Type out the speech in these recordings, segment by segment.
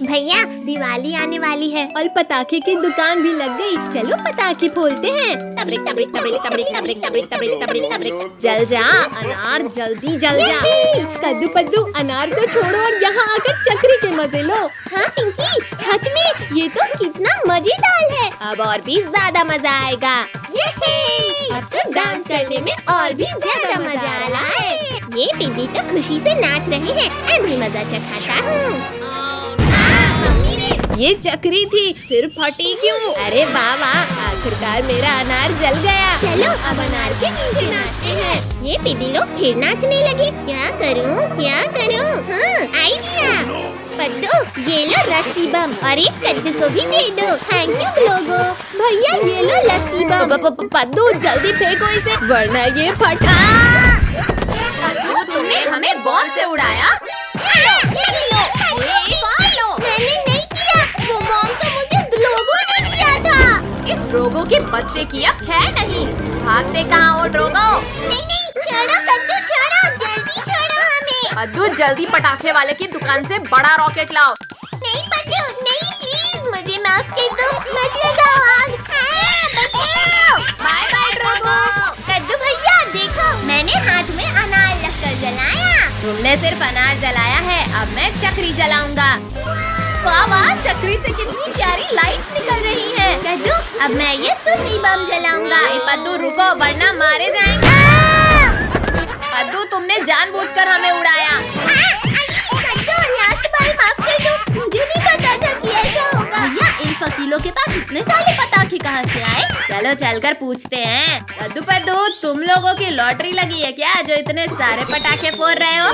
भैया दिवाली आने वाली है और पटाखे की दुकान भी लग गई। चलो पटाखे फोड़ते हैं। तबरिक तबरिक तबरिक तबरिक तबरिक तबरिक तबरिक तबरिक तबरिक। जल जा अनार, जल्दी जल जा। कद्दू पद्दू अनार को छोड़ो और यहाँ आकर चक्री के मजे लो। हाँ पिंकी, सच में ये तो कितना मजेदार है। अब और भी ज्यादा मजा आएगा। अब तो डांस करने में और भी ज्यादा मजा आ रहा है। ये पिंकी तो खुशी से नाच रहे हैं। मैं भी मजा चखाता हूँ। ये चक्री थी, फिर फटी क्यों? अरे बाबा, आखिरकार मेरा अनार जल गया। चलो अब अनार के नीचे नाचते हैं। ये पिदी लोग फिर नाचने लगे। क्या करूं क्या करूं? हाँ आइडिया। पद्दू ये लो रस्सी बम और एक कद्दू को भी दे दो। थैंक यू लोगो। भैया ये लो रस्सी बम। पद्दू जल्दी फेंको इसे वरना ये फटा। पद्दू तुमने हमें बॉम्ब से उड़ाया। ड्रोगो के बच्चे की अब खैर नहीं। भागते कहाँ हो ड्रोगो? नहीं छोड़ो कद्दू, छोड़ो जल्दी छोड़ो हमें। पद्दू जल्दी पटाखे वाले की दुकान से बड़ा रॉकेट लाओ। नहीं पद्दू नहीं, प्लीज मुझे माफ कर दो। मत लगाओ आग। Bye bye Drogo. कद्दू भैया देखो, मैंने हाथ में अनार रखकर जलाया। तुमने सिर्फ अनार जलाया है, अब मैं चक्री जलाऊंगा। वाह वाह, चक्री से कितनी प्यारी लाइट निकल रही है। कद्दू अब मैं ये सुतली बम जलाऊंगा। पद्दू रुको वरना मारे जाएंगे। पद्दू तुमने जानबूझकर हमें उड़ाया। कद्दू लास्ट बार माफ कर दो, मुझे नहीं पता था कि ऐसा होगा। भैया इन फकीलों के पास इतने सारे पटाखे कहाँ से आए? चलो चलकर पूछते हैं। कद्दू पद्दू तुम लोगों की लॉटरी लगी है क्या, जो इतने सारे पटाखे फोड़ रहे हो?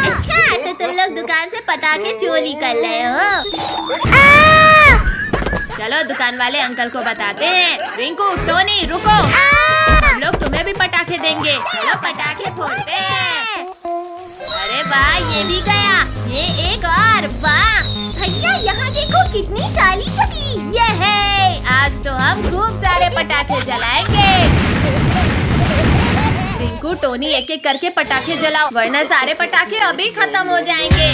अच्छा तो तुम लोग दुकान से पटाखे चोरी कर रहे हो। चलो दुकान वाले अंकल को बताते हैं। रिंकू टोनी रुको, हम लोग तुम्हें भी पटाखे देंगे। चलो पटाखे फोड़ते हैं। अरे वाह ये भी गया, ये एक और। वाह भैया यहाँ देखो कितनी सारी छड़ी। ये है, आज तो हम खूब सारे पटाखे जलाएंगे। रिंकू टोनी एक एक करके पटाखे जलाओ वरना सारे पटाखे अभी खत्म हो जाएंगे।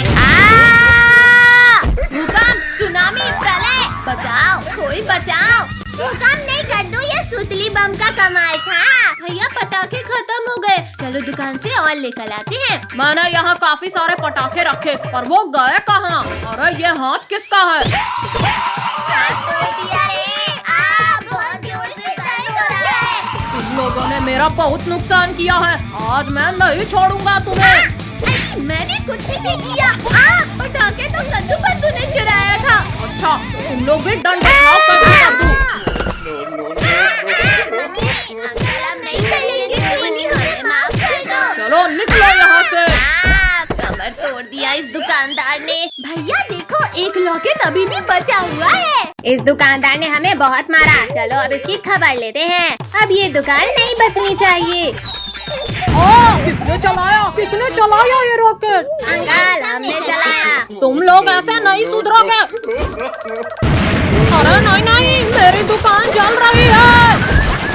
भूकंप, सुनामी, प्रलय, बचाओ कोई बचाओ। भूकंप नहीं कद्दू, ये सुतली बम का कमाल था। भैया पटाखे खत्म हो गए, चलो दुकान से और लेकर आते हैं। मैंने यहाँ काफी सारे पटाखे रखे पर वो गए कहाँ? अरे ये हाथ किसका है? बहुत जोर से दर्द हो रहा है। तुम लोगों ने मेरा बहुत नुकसान किया है, आज मैं नहीं छोड़ूंगा तुम्हें। मैंने कुछ भी नहीं किया। पटाखे तो कद्दू पद्दू ने चुराया था। अच्छा तुम लोग भी डंडे खाओ कद्दू पद्दू। चलो निकलो यहाँ से। कमर तोड़ दिया इस दुकानदार ने। भैया देखो एक लॉकेट अभी भी बचा हुआ है। इस दुकानदार ने हमें बहुत मारा। चलो अब इसकी खबर लेते हैं। अब ये दुकान नहीं बचनी चाहिए। किसने चलाया ये रॉकेट? अंकल हमने चलाया। तुम लोग ऐसे नहीं सुधरोगे। अरे नहीं, मेरी दुकान जल रही है।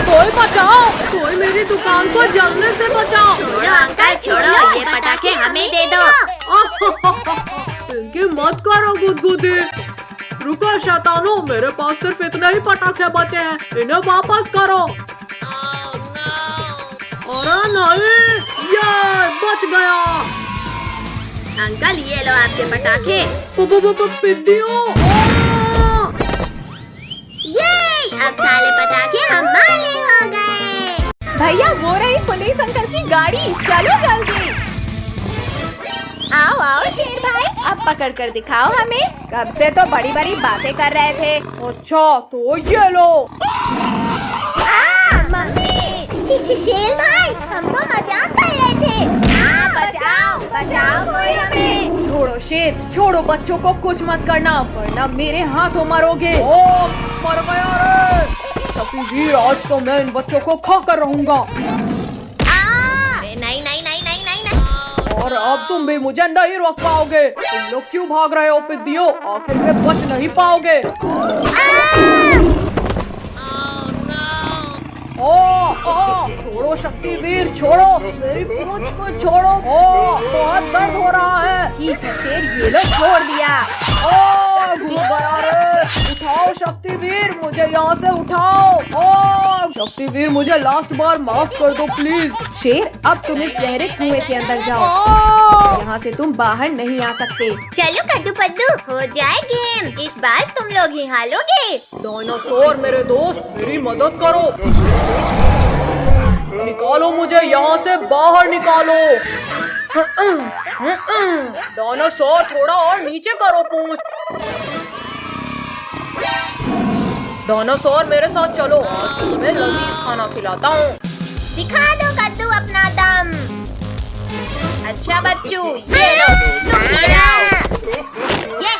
कोई बचाओ, कोई मेरी दुकान को जलने से बचाओ। छोड़ो अंकल छोड़ो, ये पटाखे हमें दे दो। इनकी मत करो गुदगुदी। रुको शैतानो, मेरे पास सिर्फ इतने ही पटाखे बचे हैं, इन्हें वापस करो। अरे नहीं, ये बच गया। अंकल ये लो आपके पटाखे। पिद्दियों। ये अब सारे पटाखे हमारे हो गए। भैया वो रही पुलिस अंकल की गाड़ी, चलो जल्दी। आओ आओ शेर भाई, अब पकड़ कर दिखाओ हमें। कब से तो बड़ी बड़ी बातें कर रहे थे। अच्छा तो ये लो। मम्मी, शेर भाई हम तो मजाक कर रहे थे। बचाओ बचाओ कोई हमें। छोड़ो शेर, छोड़ो, बच्चों को कुछ मत करना वरना मेरे हाथों मरोगे। ओ मर गया रे। शफीवीर, आज तो मैं इन बच्चों को खा कर रहूंगा। नहीं। और अब तुम भी मुझे नहीं रोक पाओगे। तुम लोग क्यों भाग रहे हो पिद्दियों? आखिर में बच नहीं पाओगे। छोड़ो शक्तिवीर, छोड़ो मेरी पूंछ को छोड़ो। बहुत दर्द हो रहा है। ठीक है शेर, ये लो छोड़ दिया। घुस गया रे। उठाओ शक्तिवीर, मुझे यहाँ से उठाओ। शक्तिवीर, मुझे लास्ट बार माफ कर दो प्लीज। शेर, अब तुम इस गहरे कुएं के अंदर जाओ। यहाँ से तुम बाहर नहीं आ सकते। चलो कद्दू पद्दू, हो जाए गेम। इस बार तुम लोग ही हारोगे। डायनासोर मेरे दोस्त, मेरी मदद करो। निकालो मुझे यहाँ से, बाहर निकालो। डायनासोर, थोड़ा और नीचे करो पूंछ। डायनासोर मेरे साथ चलो, आज तुम्हें लजीज खाना खिलाता हूँ। दिखा दो कद्दू अपना दम। अच्छा बच्चों, ये लो तुम भी जाओ। ये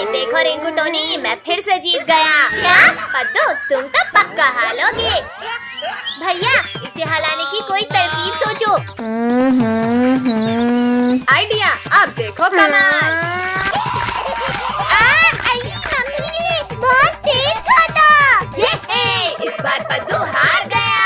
देखो रिंकू टोनी, मैं फिर से जीत गया। क्या पद्दू, तुम तो पक्का हारोगे। भैया, इसे हलाने की कोई तरकीब सोचो। आइडिया, अब देखो कमाल। बहुत तेज खाता। इस बार पद्दू हार गया।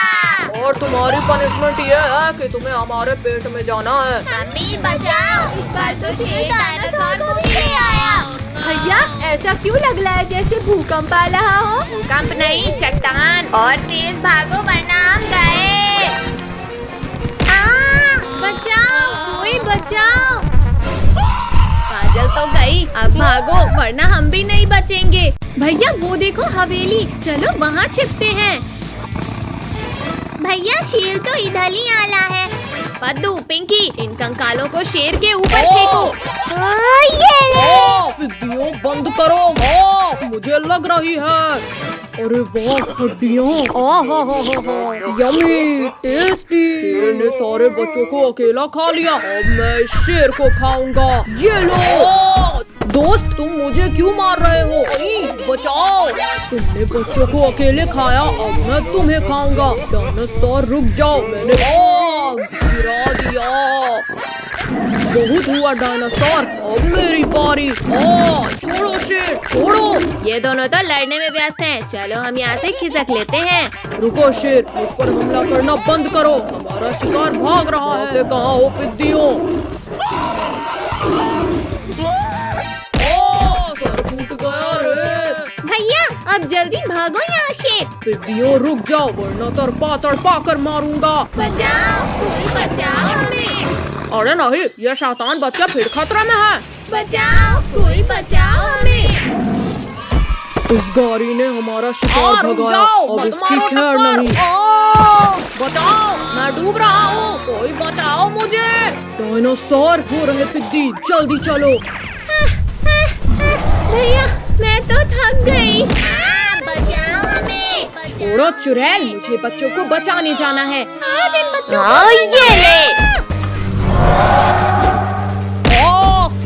और तुम्हारी पनिशमेंट ये है कि तुम्हें हमारे पेट में जाना है। मम्मी बचाओ, इस बार तो शेर डायनासोर को भी ले आया। भैया, ऐसा क्यों लग रहा है जैसे भूकंप आ रहा हो? भूकंप नहीं, चट्टान। और तेज भागो वरना हम गए। बचाओ, कोई बचाओ। काजल तो गई, अब भागो वरना हम भी नहीं बचेंगे। भैया वो देखो हवेली, चलो वहाँ छिपते हैं। भैया शेर तो इधर ही आला है। पद्दू, पिंकी, इन कंकालों को शेर के ऊपर फेंको। सिद्धियों बंद करो। मुझे लग रही है। अरे वाह, हड्डियाँ। Yummy, tasty. शेर ने सारे बच्चों को अकेला खा लिया। अब मैं इस शेर को खाऊंगा। ये लो। दोस्त, तुम मुझे क्यों मार रहे हो? बचाओ। तुमने बच्चों को अकेले खाया, अब मैं तुम्हें खाऊंगा। डायनासोर रुक जाओ, मैंने गिरा दिया। बहुत हुआ डायनासोर, अब मेरी बारी। छोड़ो शेर, छोड़ो। ये दोनों तो लड़ने में व्यस्त हैं। चलो हम यहाँ से खिसक लेते हैं। रुको शेर, मुझ पर हमला करना बंद करो। हमारा शिकार भाग रहा है। कहाँ हो पिद्दियों? सर फूट गया रे। भैया, अब जल्दी भागो यहाँ से। पिद्दियों रुक जाओ, वरना तड़पा कर मारूंगा। बचाओ, कोई बचाओ हमें। अरे नहीं, ये शैतान बच्चा फिर खतरे में है। बचाओ, कोई बचाओ हमें। इस गाड़ी ने हमारा शिकार भगाया, अब इसकी खैर नहीं। बचाओ, मैं डूब रहा हूँ, कोई बचाओ मुझे। डायनासोर हो रहे पिद्दी, जल्दी चलो। भैया, मैं तो थक गई। बचाओ हमें। छोड़ो चुड़ैल, मुझे बच्चों को बचाने जाना है। ये ले।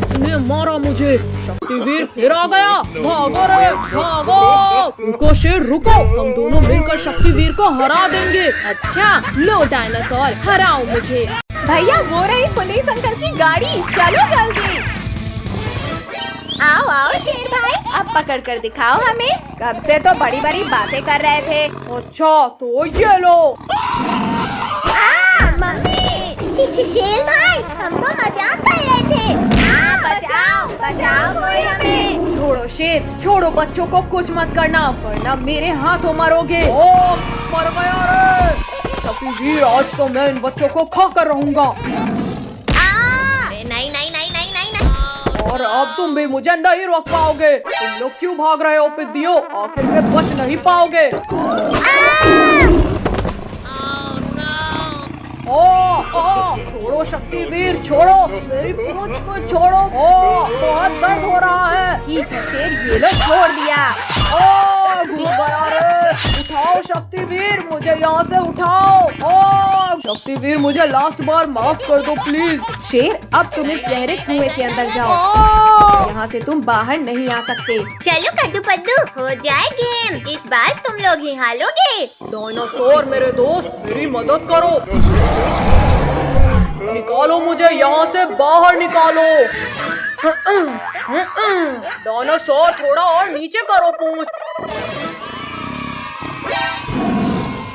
तुमने मारा मुझे। शक्तिवीर फिर आ गया। भागो रे, भागो। रुको शेर, रुको। हम दोनों मिलकर शक्तिवीर को हरा देंगे। अच्छा, लो डायनासोर, हराओ मुझे। भैया, वो रही पुलिस अंकल की गाड़ी, चलो जल्दी। आओ आओ शेर भाई, अब पकड़ कर दिखाओ हमें। कब से तो बड़ी बड़ी बातें कर रहे थे। अच्छा, तो ये लो। मम्मी। शेर भाई, हम तो मजाक कर रहे थे। बचाओ, बचाओ कोई हमें। छोड़ो शेर, छोड़ो, बच्चों को कुछ मत करना वरना मेरे हाथों मरोगे। मर गया रे। शक्तिवीर, आज तो मैं इन बच्चों को खा कर रहूंगा। नहीं नहीं नहीं नहीं नहीं नहीं। और अब तुम भी मुझे नहीं रोक पाओगे। तुम लोग क्यों भाग रहे हो पिद्दियों? आखिर में बच नहीं पाओगे। छोड़ो शक्तिवीर, छोड़ो मेरी पूंछ को छोड़ो। बहुत दर्द हो रहा है। ठीक है शेर, ये लो छोड़ दिया। घुस गया रे। उठाओ शक्तिवीर, मुझे यहाँ से उठाओ। शक्तिवीर, मुझे लास्ट बार माफ कर दो प्लीज। शेर, अब तुम इस गहरे कुएं के अंदर जाओ। यहाँ से तुम बाहर नहीं आ सकते। चलो कद्दू पद्दू, हो जाए गेम। इस बार तुम लोग ही हारोगे। डायनासोर मेरे दोस्त, मेरी मदद करो। निकालो मुझे यहाँ से, बाहर निकालो। डायनासोर, थोड़ा और नीचे करो पूंछ।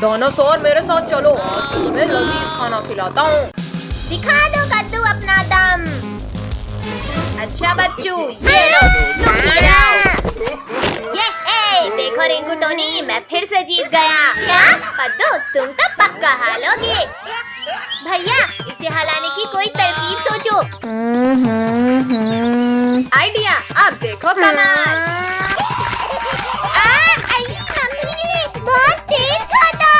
डायनासोर मेरे साथ चलो, आज तुम्हें लजीज खाना खिलाता हूँ। दिखा दो कद्दू अपना दम। अच्छा बच्चू, ये लो, ये देखो रिंकू टोनी, मैं फिर से जीत गया। क्या कद्दू, तुम तो पक्का हारोगे। भैया, इसे हलाने की कोई तरकीब सोचो। आइडिया, अब देखो कमाल। बहुत तेज खाता।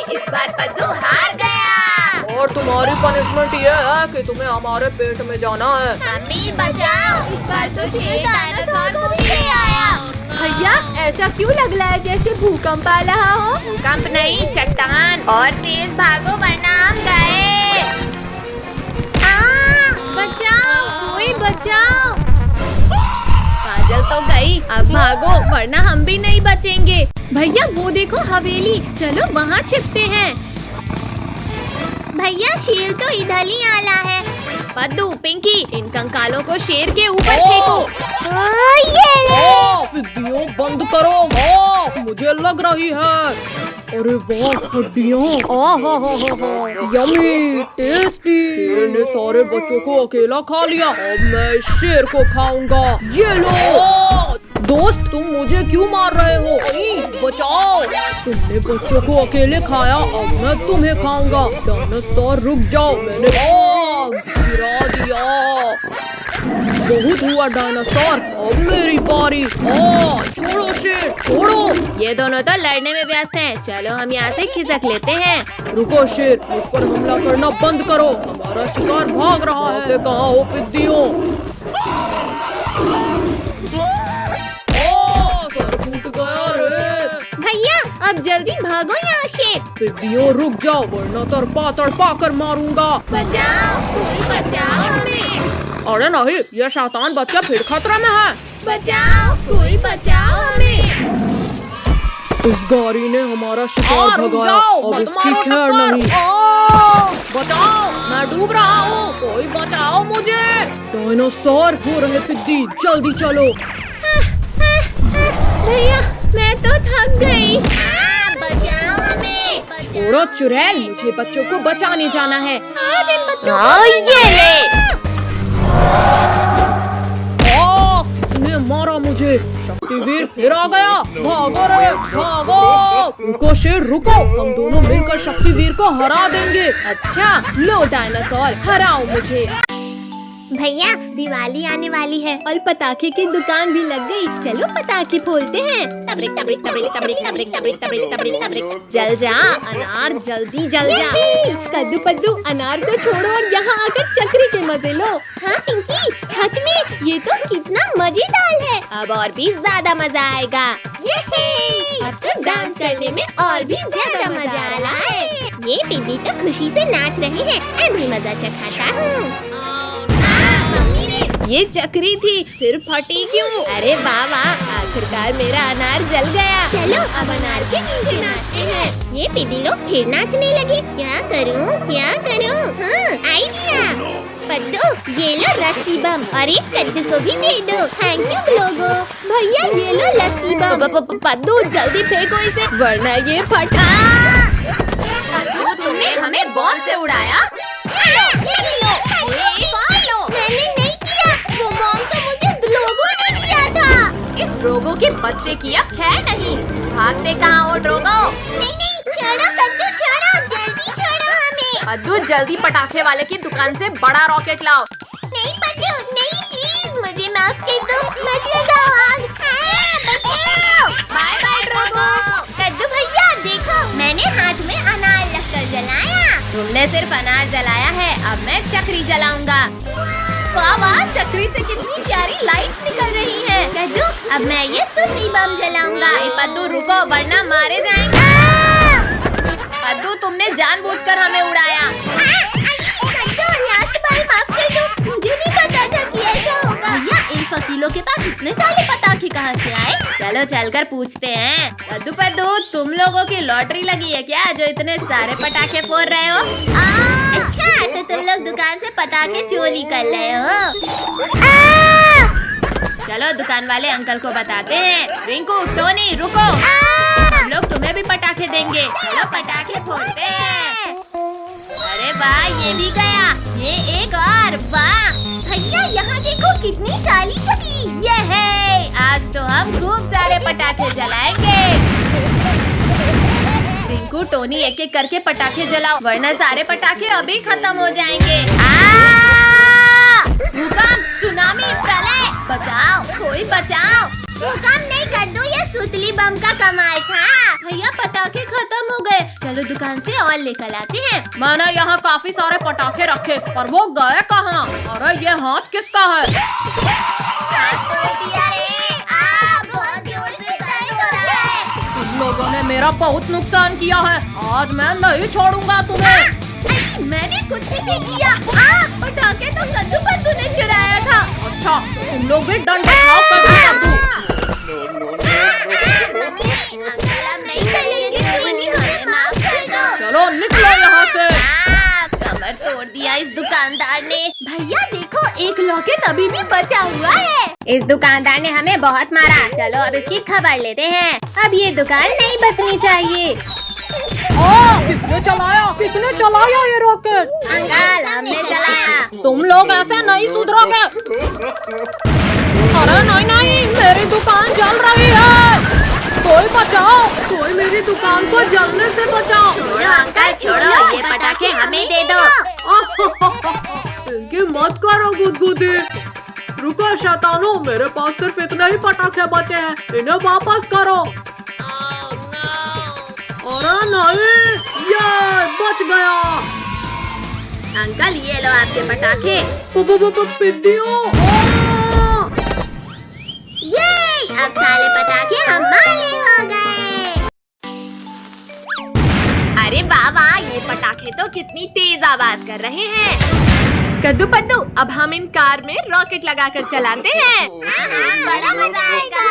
इस बार पद्दू हार गया। और तुम्हारी पनिशमेंट ये है कि तुम्हें हमारे पेट में जाना है। मम्मी बचाओ, इस बार तो शेर डायनासोर मुझे आया। भैया, ऐसा क्यों लग रहा है जैसे भूकंप आ रहा हो? भूकंप नहीं, चट्टान। और तेज भागो वरना हम गए। बचाओ, कोई बचाओ। काजल तो गई, अब भागो वरना हम भी नहीं बचेंगे। भैया वो देखो हवेली, चलो वहाँ छिपते हैं। भैया शेर तो इधर ही आला है। पद्दू, पिंकी, इन कंकालों को शेर के ऊपर फेंको। वीडियो बंद करो, मुझे लग रही है। अरे वाह, हड्डियाँ, यम्मी, टेस्टी। शेर ने सारे बच्चों को अकेला खा लिया, अब मैं इस शेर को खाऊंगा। ये लो। दोस्त, तुम मुझे क्यों मार रहे हो? बचाओ, तुमने बच्चों को अकेले खाया, अब मैं तुम्हें खाऊंगा। डायनासोर रुक जाओ, मैंने गिरा दिया। बहुत हुआ डायनासोर, अब मेरी बारी। छोड़ो शेर, छोड़ो। ये दोनों तो लड़ने में व्यस्त हैं, चलो हम यहाँ से खिसक लेते हैं। रुको शेर, मुझ पर हमला करना बंद करो, हमारा शिकार भाग रहा है। कहाँ हो पिद्दियों? सर फूट गया रे। भैया, अब जल्दी भागो यहाँ से। पिद्दियों रुक जाओ, वरना तड़पा कर मारूंगा। बचाओ, कोई बचाओ हमें। अरे नहीं, ये शैतान बच्चा फिर खतरे में है। बचाओ, कोई बचाओ हमें। इस गाड़ी ने हमारा शिकार भगाया, अब इसकी खैर नहीं। बचाओ, मैं डूब रहा हूँ, कोई बचाओ मुझे। डायनासोर हो रहे पिद्दी, जल्दी चलो। भैया, मैं तो थक गई। बचाओ हमें। थोड़ा चुड़ैल, मुझे बच्चों को बचाने जाना है। ये ले। इसने मारा मुझे। शक्तिवीर फिर आ गया, भागो रे भागो। रुको शेर, रुको, हम दोनों मिलकर शक्तिवीर को हरा देंगे। अच्छा, लो डायनासोर, हराओ मुझे। भैया, दिवाली आने वाली है और पटाखे की दुकान भी लग गई। चलो पटाखे फोड़ते हैं। तबरिक तबरिक तबरिक तबरिक तबरिक तबरिक तबरिक तबरिक तबरिक। जल जा अनार, जल्दी जल जा। कद्दू पद्दू, अनार को छोड़ो और यहाँ आकर चक्री के मजे लो। हाँ पिंकी, सच में ये तो कितना मजेदार है। अब और भी ज्यादा मजा आएगा। अब तो डांस करने में और भी ज्यादा मजा आ रहा है। ये पिंकी तो खुशी से नाच रही है। अभी मजा चखाता हूँ। ये चक्री थी, फिर फटी क्यों? अरे वाह वाह, आखिरकार मेरा अनार जल गया। चलो अब अनार के नीचे नाचते हैं। ये पिदी लोग फिर नाचने लगे। क्या करूं क्या करूं? हाँ, आइडिया। पद्दू, ये लो रस्सी बम और एक कद्दू को भी दे दो। थैंक यू लोगो। भैया ये लो रस्सी बम। पद्दू, जल्दी फेंको इसे, वरना ये फटा। पद्दू, तुमने हमें बॉम्ब से उड़ाया। मैंने नहीं किया, वो बॉम्ब तो मुझे लोगों ने दिया था। इस ड्रोगो के बच्चे किया, खैर नहीं। भागते कहाँ हो ड्रोगो? नहीं, छोड़ो कद्दू, छोड़ो, जल्दी छोड़ो हमें। पद्दू, जल्दी पटाखे वाले की दुकान से बड़ा रॉकेट लाओ। नहीं पद्दू, नहीं, प्लीज मुझे माफ कर दो, मत लगाओ आग। बचाओ। Bye bye Drogo. कद्दू भैया देखो, मैंने हाथ में अनार रखकर जलाया। तुमने सिर्फ अनार जलाया है, अब मैं चक्री जलाऊंगा। वाह वाह, चक्री से कितनी प्यारी लाइट निकल रही है। कद्दू, अब मैं ये सुतली बम जलाऊंगा। पद्दू रुको, वरना मारे जाएंगे। पद्दू, तुमने जानबूझकर हमें उड़ाया। कद्दू, लास्ट बार माफ कर दो, मुझे नहीं पता था कि ऐसा होगा। भैया, इन फकीलों के पास इतने सारे पटाखे कहाँ से आए? चलो चलकर पूछते हैं। पद्दू पद्दू, तुम लोगों की लॉटरी लगी है क्या, जो इतने सारे पटाखे फोड़ रहे हो? अच्छा, तो तुम लोग दुकान से पटाखे चोरी कर रहे हो। चलो दुकान वाले अंकल को बताते हैं। रिंकू, टोनी, रुको। हम लोग तुम्हें भी पटाखे देंगे। चलो पटाखे फोड़ते हैं। अरे वाह, ये भी गया। ये एक और, वाह। भैया यहाँ देखो कितनी काली चली। ये है, आज तो हम खूब सारे पटाखे जलाएंगे। रिंकू, टोनी, एक एक करके पटाखे जलाओ, वरना सारे पटाखे अभी खत्म हो जाएंगे। भूकंप, सुनामी, प्रलय, बचाओ, कोई बचाओ। भूकंप नहीं कद्दू, ये सुतली बम का कमाल था। भैया पटाखे खत्म हो गए, चलो दुकान से और लेकर आते हैं। मैंने यहाँ काफी सारे पटाखे रखे, पर वो गए कहाँ? अरे ये हाथ किसका है? हाथ तोड़ दिया रे। बहुत जोर से दर्द हो रहा है। तुम लोगों ने मेरा बहुत नुकसान किया है, आज मैं नहीं छोड़ूंगा तुम्हें। अरे मैंने कुछ भी नहीं किया। पटाखे तो कद्दू पद्दू ने चुराया था। अच्छा, तुम लोग भी दंड खाओ कद्दू। अंकल अब नहीं चलेंगे, हमें माफ कर दो। चलो निकलो यहाँ से। कमर तोड़ दिया इस दुकानदार ने। भैया देखो, एक लॉकेट अभी भी बचा हुआ है। इस दुकानदार ने हमें बहुत मारा। चलो अब इसकी खबर लेते हैं। अब ये दुकान नहीं बचनी चाहिए। किसने चलाया ये रॉकेट? अंकल हमने चलाया। तुम लोग ऐसे नहीं सुधरोगे। अरे नहीं, मेरी दुकान जल रही है। कोई बचाओ, कोई मेरी दुकान को जलने से बचाओ। छोड़ो अंकल, छोड़ो, ये पटाखे हमें दे दो। इनकी मत करो गुदगुदी। रुको शैतानो, मेरे पास सिर्फ इतने ही पटाखे बचे हैं, इन्हें वापस करो। अरे नहीं, ये बच गया। अंकल ये लो आपके पटाखे। पिद्दियों। ये अब सारे पटाखे हमारे हो गए। अरे वाह, ये पटाखे तो कितनी तेज आवाज कर रहे हैं। कद्दू पद्दू, अब हम इन कार में रॉकेट लगाकर चलाते हैं। बड़ा मजा आएगा।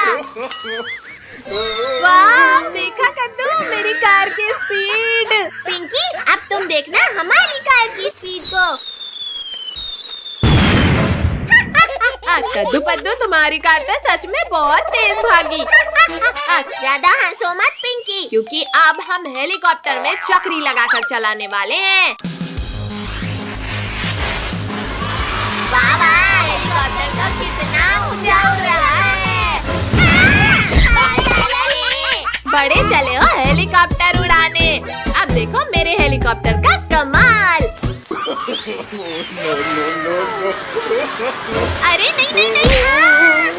वाह, देखा कद्दू, मेरी कार की स्पीड। पिंकी, अब तुम देखना हमारी कार की स्पीड को। कद्दू पद्दू, तुम्हारी कार तो सच में बहुत तेज भागी। ज्यादा हंसो मत पिंकी। क्योंकि अब हम हेलीकॉप्टर में चक्री लगाकर चलाने वाले हैं। बाबा, हेलीकॉप्टर तो कितना ऊंचा उड़ रहा है। बड़े चले हो हेलीकॉप्टर उड़ाने। अब देखो मेरे हेलीकॉप्टर का कमाल। अरे नहीं,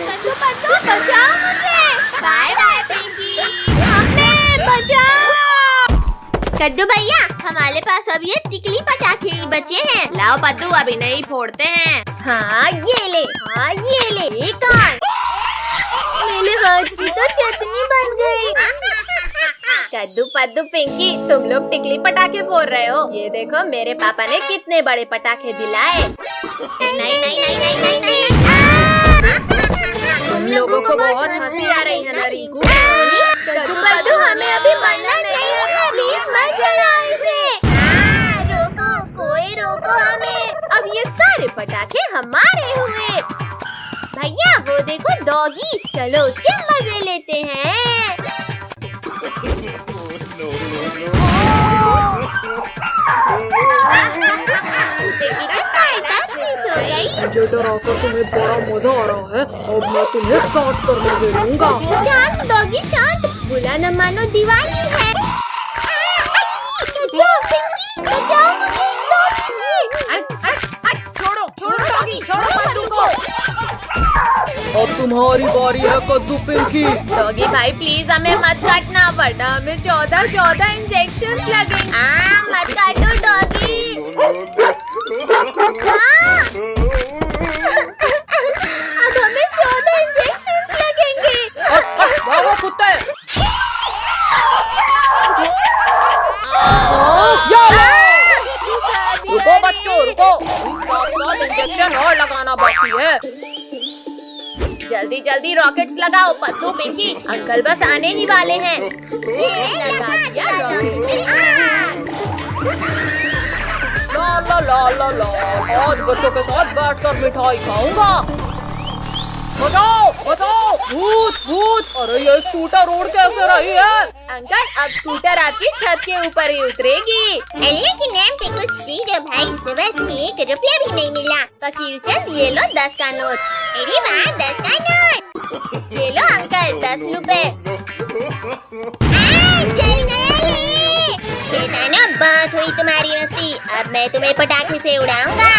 कद्दू पद्दू, बचाओ मुझे। Bye bye Pinky. हमें बचाओ। कद्दू भैया, हमारे पास अब ये टिकली पटाखे ही बचे हैं। लाओ पद्दू, अभी नहीं फोड़ते हैं। हाँ ये ले, एक और। मेरे हाथ की तो चटनी बन गई। कद्दू पद्दू, पिंकी, तुम लोग टिकली पटाखे फोड़ रहे हो। ये देखो मेरे पापा ने कितने बड़े पटाखे दिलाए। नहीं। तुम लोगों को बहुत हंसी आ रही है ना रिंकू? कद्दू पद्दू, हमें अभी मरना नहीं है। प्लीज मत जलाओ इसे। रोको, कोई रोको हमें। अब ये सारे पटाखे हमारे हुए। भैया वो देखो डॉगी, चलो उसके मजे लेते हैं। मुझे डराकर तुम्हें बड़ा मजा आ रहा है, अब मैं तुम्हें काट कर मजे लूंगा। शांत डॉगी, शांत। बुरा न मानो दीवानी है। छोड़ो पद्दू को। अब तुम्हारी बारी है कद्दू पिंकी। डॉगी भाई प्लीज हमें मत काटना, वरना हमें 14 इंजेक्शन लगेंगे। मत काटो डॉगी। अब हमें 14 इंजेक्शन लगेंगे। भागो कुत्ते। रुको बच्चों, रुको। इंजेक्शन और लगाना बाकी है। जल्दी जल्दी रॉकेट्स लगाओ पद्दू, पिंकी, अंकल बस आने ही वाले हैं। लगा दिया रॉकेट। ला आज बच्चों के साथ बैठकर मिठाई खाऊंगा। बचाओ, भूत भूत, अरे ये स्कूटर उड़ कैसे रही है? अंकल, अब स्कूटर आपकी छत के ऊपर ही उतरेगी। अल्लाह के नाम पे कुछ दे दो भाई, सुबह से 1 रुपया भी नहीं मिला। फकीर चंद, ये लो 10 का नोट। अरे वाह, 10 का नोट। ये लो अंकल, 10 रुपए। चल गया ये। शैतानो, बहुत हुई तुम्हारी मस्ती, अब मैं तुम्हें पटाखे से उड़ाऊंगा।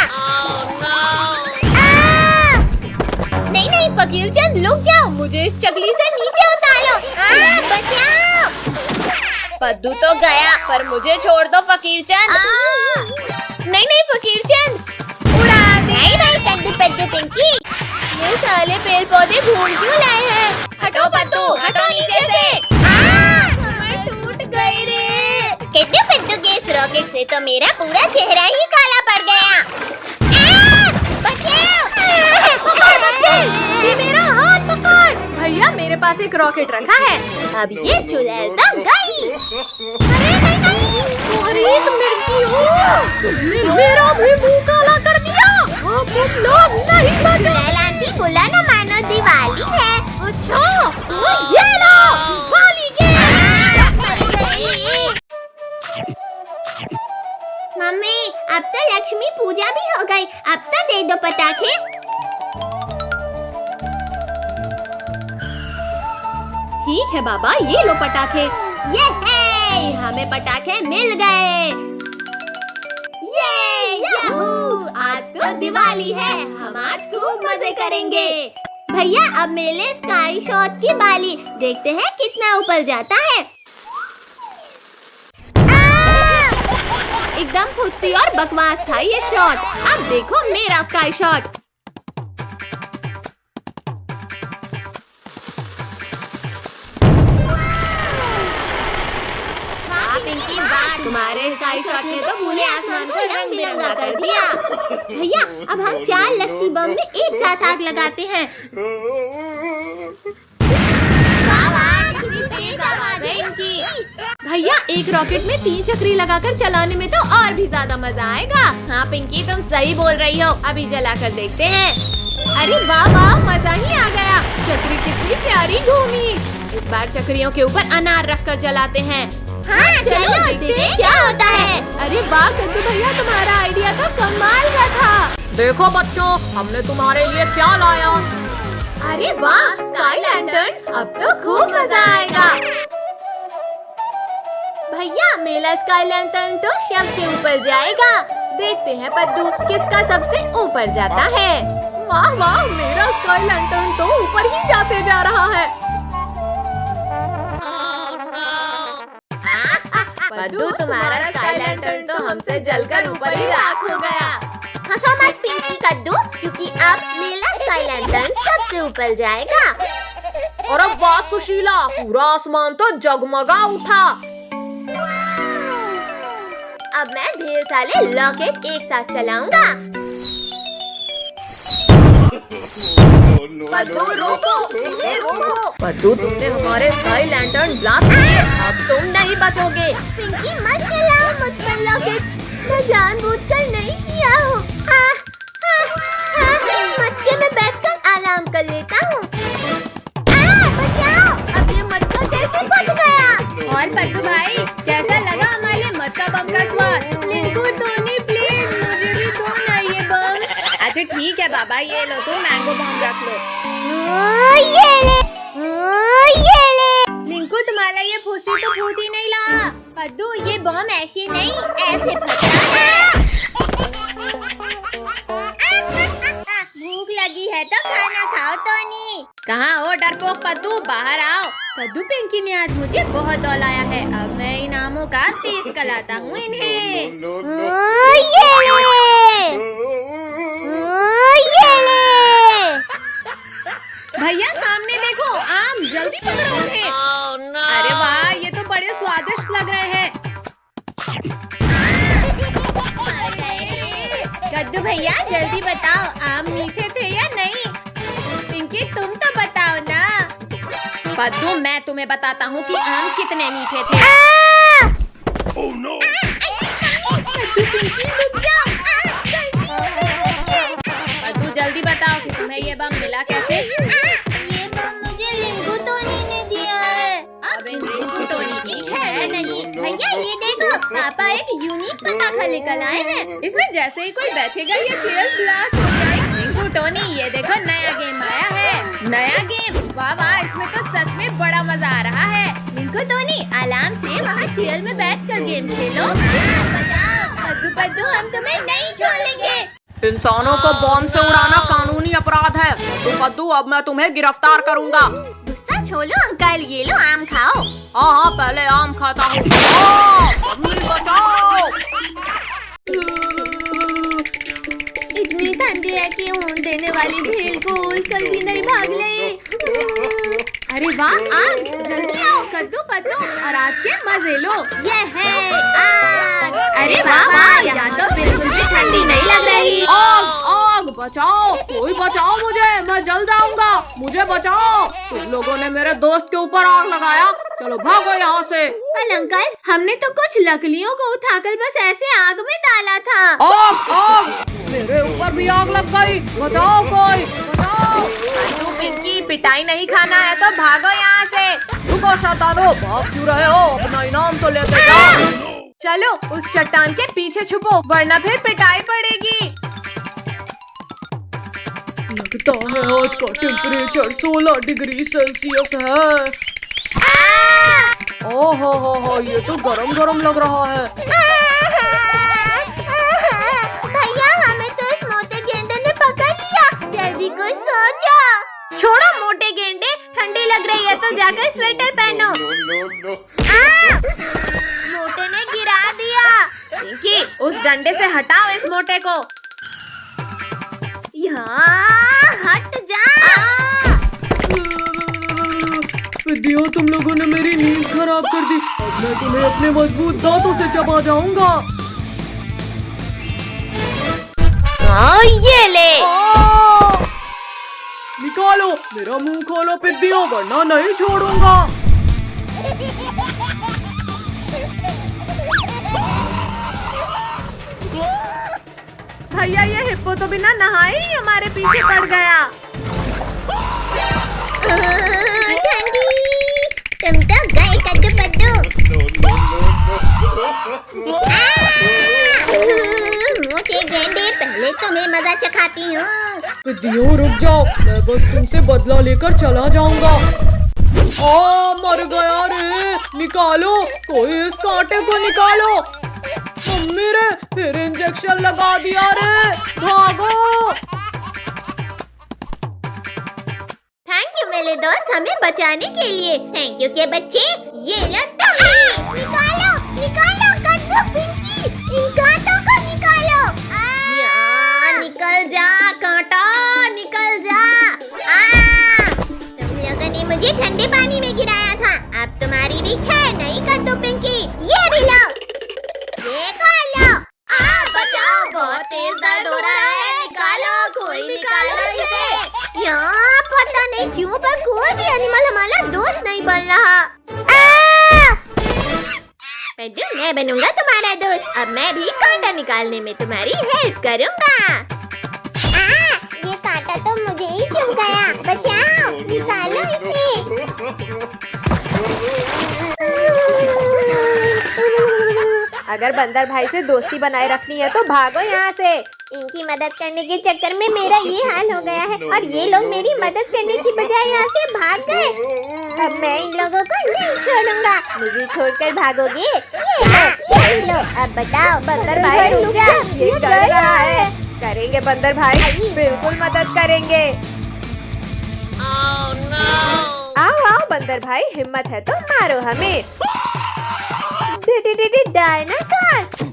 नहीं नहीं फकीर चंद, रुक जाओ, मुझे इस चकली से नीचे उतारो। बचाओ। पद्दू तो गया, पर मुझे छोड़ दो फकीर चंद। नहीं नहीं फकीर चंद, उड़ा दे। नहीं कद्दू पद्दू पिंकी। ये साले पेड़ पौधे ढूंढ क्यों लाए हैं? हटो पद्दू, हटो नीचे से। कमर टूट गई रे। कद्दू पद्दू के इस रॉकेट से तो मेरा पूरा चेहरा ही काला पड़ गया। ये मेरा हाथ पकड़। भैया, मेरे पास एक रॉकेट रखा है, अब ये चुड़ैल तो गई। अरे एक मिर्ची हो, तुमने मेरा भी मुंह काला कर दिया। अब तुम लोग नहीं बचो। चुड़ैल आंटी, बुला ना मानो दिवाली है। अच्छा, तो ये लो, दिवाली के। मम्मी, अब तो लक्ष्मी पूजा भी हो गई, अब तो दे दो पटाखे। ठीक है बाबा, ये लो पटाखे। ये है, हमें पटाखे मिल गए। ये याहू, आज तो दिवाली है, हम आज खूब मजे करेंगे। भैया, अब मेले स्काई शॉट की बाली, देखते हैं कितना ऊपर जाता है। एकदम फुर्ती और बकवास था ये शॉट। अब देखो मेरा स्काई शॉट। पिंकी, बात तुम्हारे स्काई शॉट ने तो पूरे आसमान को रंग बिरंगा कर दिया। भैया, अब हम 4 लस्सी बम में एक साथ आग लगाते हैं। भैया, एक रॉकेट में 3 चक्री लगाकर चलाने में तो और भी ज्यादा मजा आएगा। हाँ पिंकी, तुम सही बोल रही हो, अभी जलाकर देखते हैं। अरे वाह वाह, मजा ही आ गया। चक्री कितनी प्यारी घूमी। इस बार चक्रियों के ऊपर अनार रखकर जलाते हैं। हाँ, चलो देखते हैं क्या होता है। अरे वाह कद्दू भैया, तुम्हारा आइडिया तो कमाल का था। देखो बच्चों, हमने तुम्हारे लिए क्या लाया। अरे वाह, स्काई लैंटर्न, अब तो खूब मजा आएगा। भैया, मेला स्काई लैंटर्न तो शव के ऊपर जाएगा। देखते हैं पद्दू, किसका सबसे ऊपर जाता है। वाह वाह, मेरा स्काई लैंटर्न तो ऊपर ही जाते जा रहा है। पद्दू, तुम्हारा स्काई लैंटर्न तो हमसे जलकर ऊपर ही राख हो गया। हंसो मत पिंकी कद्दू, क्योंकि अब मेरा स्काई लैंटर्न सबसे ऊपर जाएगा। और अब वाह सुशीला, पूरा आसमान तो जगमगा उठा। अब मैं ढेर सारे रॉकेट एक साथ चलाऊंगा। पद्दू रोको, रोको। पद्दू, तुमने हमारे स्काई लैंटर्न ब्लास्ट किए, अब तुम नहीं बचोगे। पिंकी, मत चलाओ मुझ पर रॉकेट, मैं जानबूझकर नहीं किया हूँ। मटके में बैठकर आराम कर लेता हूँ। बचाओ, अब ये मटका कैसे फट गया। और पद्दू भाई, कैसा लगा हमारे मटका बम का स्वाद? लिंकू, टोनी प्लीज मुझे भी दो ना ये बम। अच्छा ठीक है बाबा, ये लो, तुम मैंगो बम रख लो। ये ले। लिंकू, तुम्हारा ये फूसी तो फूट ही नहीं लगा। पद्दू, ये बम ऐसे नहीं, ऐसे फटा है। भूख लगी है तो खाना खाओ टोनी। कहाँ हो डरपोक पद्दू, बाहर आओ। कद्दू, पिंकी ने आज मुझे बहुत दौलाया है, अब मैं इनामों का टेस्ट कराता हूँ इन्हें। ये ले। भैया सामने देखो, आम, जल्दी पकड़ो उन्हें। अरे वाह, ये तो बड़े स्वादिष्ट लग रहे हैं। कद्दू भैया, जल्दी बताओ, आम मीठे थे या नहीं? पिंकी, तुम तो बताओ ना। पद्दू, मैं तुम्हें बताता हूँ कि आम कितने मीठे थे। कद्दू, पिंकी, रुक जाओ। पद्दू, जल्दी बताओ कि तुम्हें ये बम मिला कैसे? ये बम मुझे पापा एक यूनिक पटाखा लेकर आए हैं। इसमें जैसे ही कोई बैठेगा ये चेयर ब्लास्ट हो जाएगी। रिंकू टोनी ये देखो नया गेम आया है। नया गेम, वाह वाह, इसमें तो सच में बड़ा मजा आ रहा है। रिंकू टोनी आराम से वहाँ चेयर में बैठकर गेम खेलो। पद्दू पद्दू हम तुम्हें नहीं छोड़ेंगे। इंसानों को बॉम्ब से उड़ाना कानूनी अपराध है। तो पद्दू अब मैं तुम्हें गिरफ्तार करूंगा। गुस्सा छोड़ो अंकल, ये लो आम खाओ। हाँ हाँ पहले आम खाता हूँ। मम्मी बचाओ। इतनी ठंडी है कि ऊन देने वाली भेल को जल्दी नहीं भाग ले। अरे वाह आग, जल्दी आओ कद्दू पद्दू और आज के मजे लो। ये है आग। अरे वाह वाह, यहाँ तो बिल्कुल भी ठंडी नहीं लग रही। आग आग, बचाओ, कोई बचाओ मुझे, मैं जल जाऊंगा, मुझे बचाओ। तुम लोगों ने मेरे दोस्त के ऊपर आग लगाया, चलो भागो यहाँ से। पर अंकल हमने तो कुछ लकड़ियों को उठाकर बस ऐसे आग में डाला था। आग आग, मेरे ऊपर भी आग लग गई, बचाओ कोई, बचाओ। पद्दू पिंकी पिटाई नहीं खाना है तो भागो यहाँ से। रुको शैतानो, भाग क्यों रहे हो, अपना इनाम तो लेते जाओ। चलो उस चट्टान के पीछे छुपो वरना फिर पिटाई पड़ेगी। लगता है आज का टेम्परेचर 16 डिग्री सेल्सियस है। ओहो हो, ये तो गरम गरम लग रहा है। भैया हमें तो इस मोटे गेंडे ने पकड़ लिया, जल्दी कोई सो जाओ। छोड़ो मोटे गेंडे, ठंडी लग रही है तो जाकर स्वेटर पहनो। मोटे ने गिरा दिया। पिंकी उस डंडे से हटाओ इस मोटे को। यहाँ हट जा। विद्या, तुम लोगों ने मेरी नींद खराब कर दी। अब मैं तुम्हें अपने मजबूत दांतों से चबा जाऊंगा। ये ले। निकालो, मेरा मुंह खोलो पिद्दियों, वरना नहीं छोड़ूंगा। भैया ये हिप्पो तो बिना नहाए ही हमारे पीछे पड़ गया। ठंडी, तुम तो गए कद्दू पद्दू। मोटे गेंडे, पहले तुम्हें मजा चखाती हूँ। पिद्दियों रुक जाओ, मैं बस तुमसे बदला लेकर चला जाऊंगा। मर गया रे, निकालो, कोई इस कांटे को निकालो। मम्मी रे, फिर इंजेक्शन लगा दिया रे, भागो। थैंक यू मेरे दोस्त हमें बचाने के लिए। थैंक यू के बच्चे, ये लो तुम। निकालो निकालो कद्दू पिंकी, इन कांटों को निकालो। निकल जा कांटा, निकल जा। तुम लोगों ने मुझे ठंडे पानी में गिराया था, अब तुम्हारी भी खैर नहीं कद्दू पिंकी। ये भी लो, देखो लो। बचाओ, बहुत तेज दर्द हो रहा है, निकालो, कोई निकालो इसे। यहाँ पता नहीं क्यों पर कोई भी एनिमल हमारा दोस्त नहीं बन रहा। पद्दू, मैं बनूंगा तुम्हारा दोस्त, अब मैं भी कांटा निकालने में तुम्हारी हेल्प करूंगा। ये कांटा तो मुझे ही चुभ गया, बचाओ, निकालो अगर बंदर भाई से दोस्ती बनाए रखनी है तो भागो यहाँ से। इनकी मदद करने के चक्कर में मेरा ये हाल हो गया है और ये लोग मेरी मदद करने की बजाय यहाँ से भाग गए। अब मैं इन लोगों को नहीं छोड़ूंगा। मुझे छोड़कर भागोगे? ये लो, अब बताओ। बंदर भाई रुक जा, ये डर रहा है। करेंगे बंदर भाई, बिल्कुल मदद करेंगे। आओ आओ बंदर भाई, हिम्मत है तो मारो हमें। डायनासोर!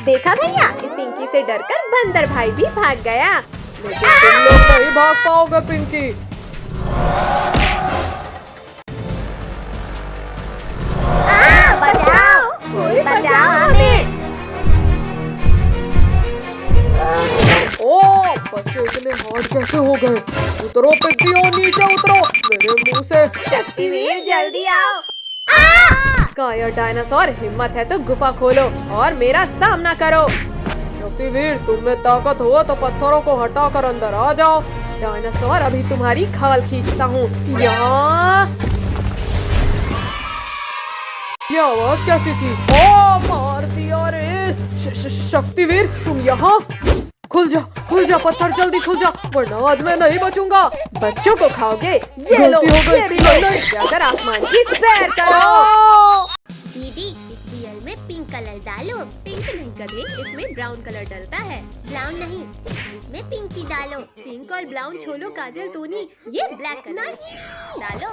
देखा भैया, इस पिंकी से डरकर बंदर भाई भी भाग गया। लेकिन तुम लोग नहीं भाग पाओगे पिंकी। बचाओ, कोई बचाओ हमें। बच्चे इतने हार्ड कैसे हो गए? उतरो पिद्दियों, नीचे उतरो, मेरे मुंह से। शक्तिवीर जल्दी आओ। कायर डायनासोर, हिम्मत है तो गुफा खोलो और मेरा सामना करो। शक्तिवीर, तुम में ताकत हो तो पत्थरों को हटाकर अंदर आ जाओ। डायनासोर, अभी तुम्हारी खाल खींचता हूँ। ये आवाज कैसी थी? मार लिया रे। शक्तिवीर तुम यहाँ? खुल जा पत्थर, जल्दी खुल जा, वरना आज मैं नहीं बचूंगा। बच्चों को खाओगे? ये लो, गलती हो गई। ये भी लो। नहीं। जाकर आसमान की सैर करो। दीदी इस रियल में पिंक कलर डालो। पिंक नहीं गधे, इसमें ब्राउन कलर डलता है। ब्राउन नहीं, इसमें पिंक ही डालो। पिंक और ब्राउन छोड़ो काजल टोनी, ये ब्लैक कलर डालो।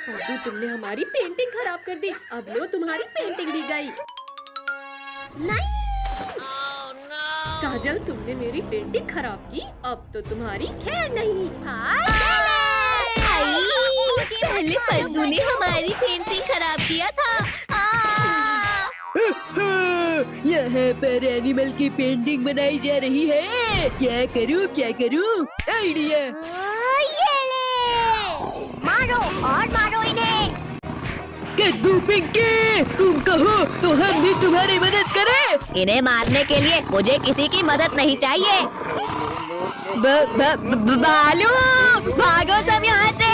अब्बू तुमने हमारी पेंटिंग खराब कर दी, अब लो तुम्हारी पेंटिंग भी गई। नहीं, काजल तुमने मेरी पेंटिंग खराब की, अब तो तुम्हारी खैर नहीं। आई, पहले पद्दू ने हमारी पेंटिंग खराब किया था। यहाँ पर एनिमल की पेंटिंग बनाई जा रही है। क्या करूँ? आइडिया। ये ले, मारो और मारो इन्हें। कद्दू पिंकी, तुम कहो तो हम भी तुम्हारी मदद करें। इन्हें मारने के लिए मुझे किसी की मदद नहीं चाहिए। बालू, भागो सब यहाँ से।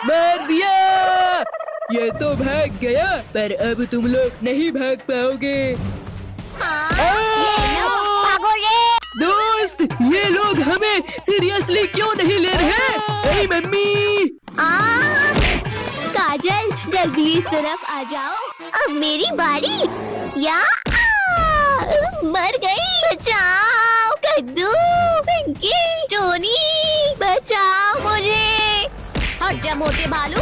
मार दिया। ये तो भाग गया, पर अब तुम लोग नहीं भाग पाओगे। ये लो, भागो रे। दोस्त, ये लोग हमें सीरियसली क्यों नहीं ले रहे? ए मम्मी, काजल जल्दी इस तरफ आ जाओ। अब मेरी बारी। या मर गई। बचाओ कद्दू, पिंकी, टोनी, बचाओ मुझे। और जब मोटे भालू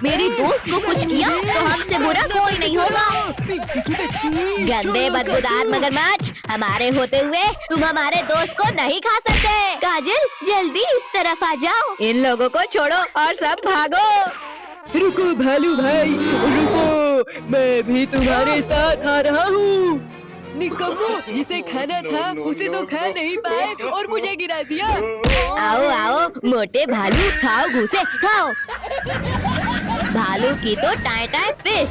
मेरी दोस्त को कुछ किया तो हमसे बुरा कोई नहीं होगा। गंदे बदबूदार मगरमच्छ, हमारे होते हुए तुम हमारे दोस्त को नहीं खा सकते। काजल जल्दी इस तरफ आ जाओ। इन लोगों को छोड़ो और सब भागो। रुको भालू भाई, रुको, मैं भी तुम्हारे साथ आ रहा हूँ। निकम्मो, जिसे खाना था उसे तो खा नहीं पाए और मुझे गिरा दिया। आओ आओ मोटे भालू, खाओ घूसे खाओ। भालू की तो टाई टाई फिश।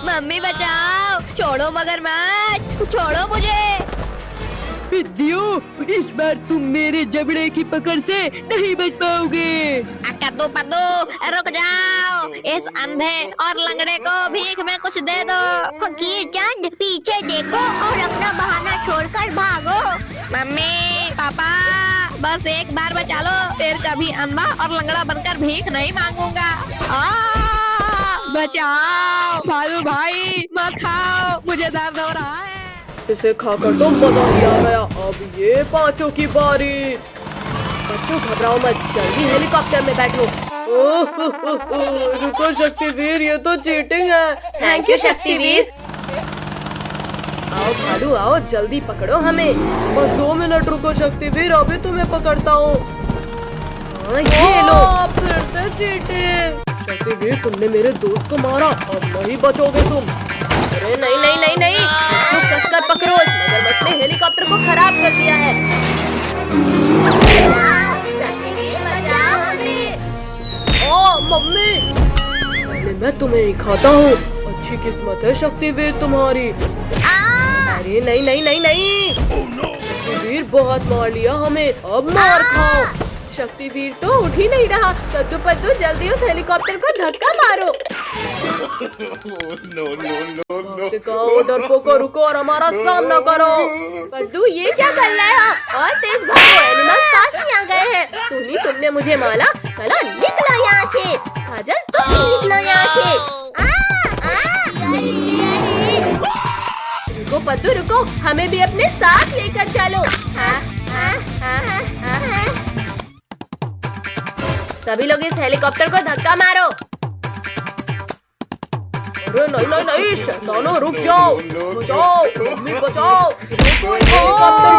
मम्मी बचाओ, छोड़ो मगरमच्छ, छोड़ो मुझे। पिद्दियों, इस बार तुम मेरे जबड़े की पकड़ से नहीं बच पाओगे। कद्दू पद्दू, रुक जाओ। इस अंधे और लंगड़े को भीख में कुछ दे दो। फकीर चंद, पीछे देखो और अपना बहाना छोड़कर भागो। मम्मी पापा, बस एक बार बचा लो, फिर कभी अंधा और लंगड़ा बनकर भीख नहीं मांगूंगा। बचाओ भालू भाई, मत खाओ, मुझे दर्द हो रहा है। इसे खाकर तो मजा ही आ गया। अब ये पांचों की बारी। बच्चों घबराओ मत, जल्दी हेलीकॉप्टर में बैठो। रुको शक्तिवीर, ये तो चीटिंग है। Thank you Shaktiveer. आओ भालू आओ, जल्दी पकड़ो हमें। बस 2 मिनट रुको शक्तिवीर, अभी तुम्हें पकड़ता हूँ। ये लो। फिर से चीटिंग। शक्तिवीर तुमने मेरे दोस्त को मारा, अब नहीं बचोगे तुम। अरे नहीं नहीं नहीं नहीं, इसको कसकर पकड़ो, मगरमच्छ ने हेलीकॉप्टर को खराब कर दिया है। ओ मम्मी, पहले मैं तुम्हें ही खाता हूँ। अच्छी किस्मत है शक्तिवीर तुम्हारी। अरे नहीं नहीं नहीं नहीं, शक्तिवीर बहुत मार लिया हमें, अब मार खाओ। शक्तिवीर तो उठ ही नहीं रहा। कद्दू पद्दू जल्दी उस हेलीकॉप्टर को धक्का मारो। डरपोको, रुको और हमारा सामना करो। पद्दू ये क्या कर रहा है? और तेज भागो, एनिमल पास ही आ गए हैं। टोनी तुमने मुझे मारा, चलो निकलो यहाँ से। काजल तुम भी निकलो यहाँ से। रुको पद्दू रुको, हमें भी अपने साथ लेकर चलो। सभी लोग इस हेलीकॉप्टर को धक्का मारो। अरे नहीं नहीं नहीं, शैतानों रुक जाओ, बचाओ, मम्मी बचाओ। हेलीकॉप्टर